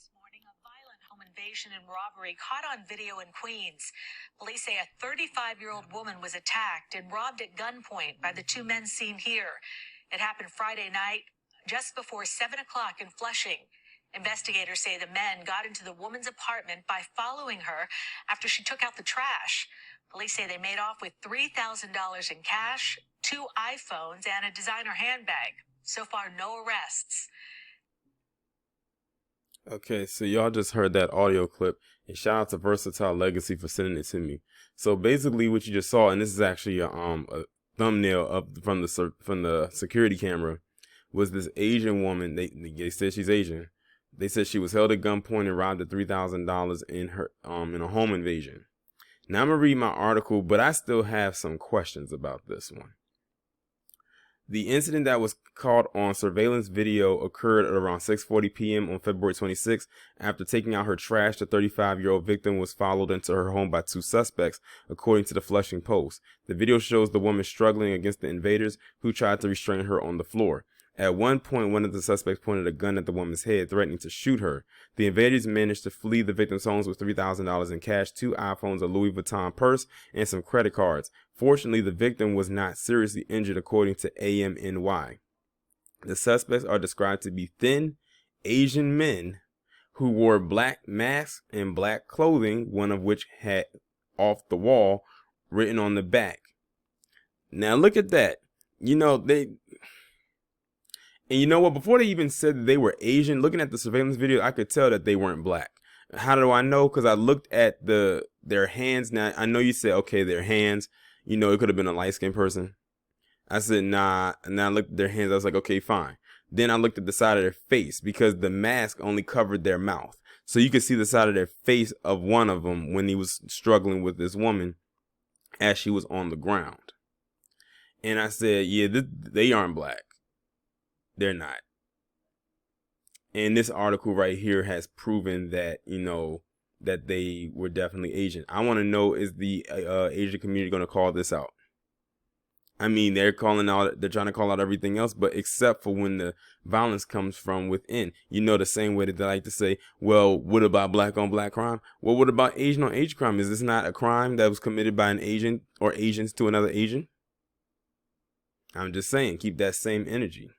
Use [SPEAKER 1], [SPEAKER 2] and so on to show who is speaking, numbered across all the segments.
[SPEAKER 1] This morning, a violent home invasion and robbery caught on video in Queens. Police say a 35-year-old woman was attacked and robbed at gunpoint by the two men seen here. It happened Friday night, just before 7 o'clock in Flushing. Investigators say the men got into the woman's apartment by following her after she took out the trash. Police say they made off with $3,000 in cash, 2 iPhones, and a designer handbag. So far, no arrests.
[SPEAKER 2] Okay, so y'all just heard that audio clip, and shout out to Versatile Legacy for sending it to me. So basically, what you just saw, and this is actually a thumbnail up from the security camera, was this Asian woman. They said she's Asian. They said she was held at gunpoint and robbed at $3,000 in a home invasion. Now I'm gonna read my article, but I still have some questions about this one. The incident that was caught on surveillance video occurred at around 6:40 p.m. on February 26. After taking out her trash, the 35-year-old victim was followed into her home by 2 suspects, according to the Flushing Post. The video shows the woman struggling against the invaders, who tried to restrain her on the floor. At one point, one of the suspects pointed a gun at the woman's head, threatening to shoot her. The invaders managed to flee the victim's homes with $3,000 in cash, 2 iPhones, a Louis Vuitton purse, and some credit cards. Fortunately, the victim was not seriously injured, according to AMNY. The suspects are described to be thin, Asian men who wore black masks and black clothing, one of which had "off the wall" written on the back. Now look at that. And you know what? Before they even said that they were Asian, looking at the surveillance video, I could tell that they weren't black. How do I know? Because I looked at their hands. Now, I know you said, okay, their hands, it could have been a light-skinned person. I said, nah. And then I looked at their hands. I was like, okay, fine. Then I looked at the side of their face, because the mask only covered their mouth. So you could see the side of their face of one of them when he was struggling with this woman as she was on the ground. And I said, yeah, they aren't black. They're not. And this article right here has proven that, that they were definitely Asian. I want to know, is the Asian community going to call this out? I mean, they're trying to call out everything else, but except for when the violence comes from within. The same way that they like to say, well, what about black on black crime? Well, what about Asian on Asian crime? Is this not a crime that was committed by an Asian or Asians to another Asian? I'm just saying, keep that same energy.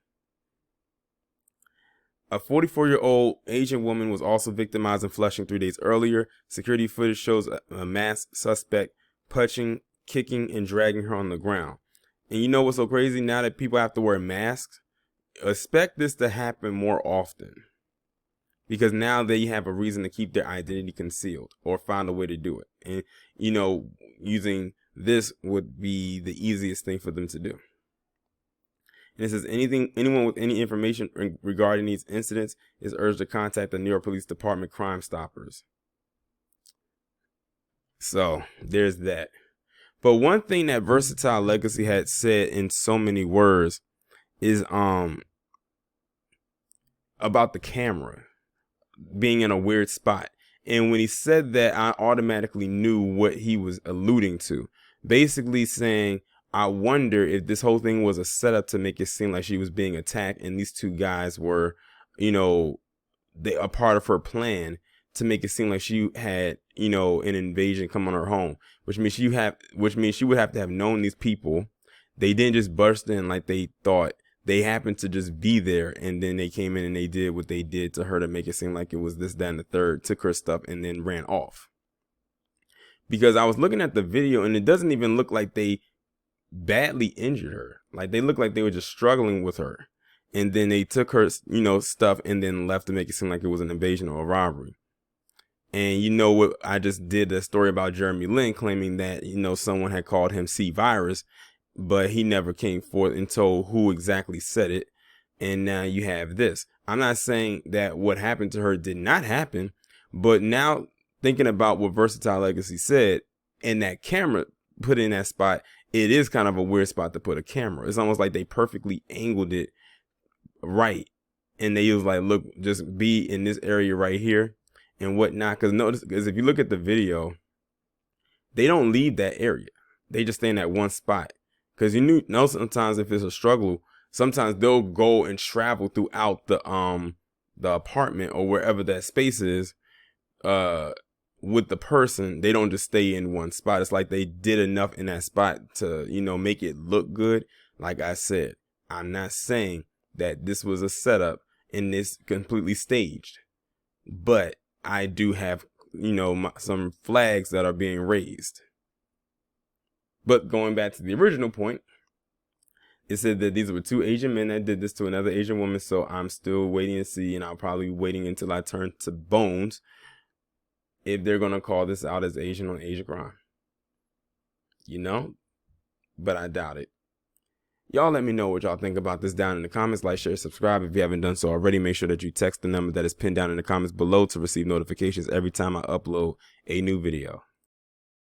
[SPEAKER 2] A 44-year-old Asian woman was also victimized in Flushing 3 days earlier. Security footage shows a masked suspect punching, kicking, and dragging her on the ground. And you know what's so crazy? Now that people have to wear masks, expect this to happen more often. Because now they have a reason to keep their identity concealed or find a way to do it. And, using this would be the easiest thing for them to do. And it says anyone with any information regarding these incidents is urged to contact the New York Police Department Crime Stoppers. So there's that. But one thing that Versatile Legacy had said in so many words is about the camera being in a weird spot. And when he said that, I automatically knew what he was alluding to. Basically saying, I wonder if this whole thing was a setup to make it seem like she was being attacked, and these two guys were, a part of her plan to make it seem like she had, an invasion come on her home, which means she would have to have known these people. They didn't just burst in like they thought. They happened to just be there, and then they came in and they did what they did to her to make it seem like it was this, that, and the third, took her stuff, and then ran off. Because I was looking at the video, and it doesn't even look like they badly injured her. Like, they looked like they were just struggling with her, and then they took her stuff and then left to make it seem like it was an invasion or a robbery. And what, I just did a story about Jeremy Lin claiming that someone had called him C virus, but he never came forth and told who exactly said it. And now you have this. I'm not saying that what happened to her did not happen, but now thinking about what Versatile Legacy said, and that camera put in that spot, it is kind of a weird spot to put a camera. It's almost like they perfectly angled it right. And they was like, look, just be in this area right here and whatnot. Because if you look at the video, they don't leave that area. They just stay in that one spot. Because sometimes if it's a struggle, sometimes they'll go and travel throughout the the apartment or wherever that space is, with the person, they don't just stay in one spot. It's like they did enough in that spot to, make it look good. Like I said, I'm not saying that this was a setup and this completely staged, but I do have, some flags that are being raised. But going back to the original point, it said that these were two Asian men that did this to another Asian woman. So I'm still waiting to see, and I'll probably be waiting until I turn to Bones if they're going to call this out as Asian on Asian crime. But I doubt it. Y'all let me know what y'all think about this down in the comments. Like, share, subscribe if you haven't done so already. Make sure that you text the number that is pinned down in the comments below to receive notifications every time I upload a new video.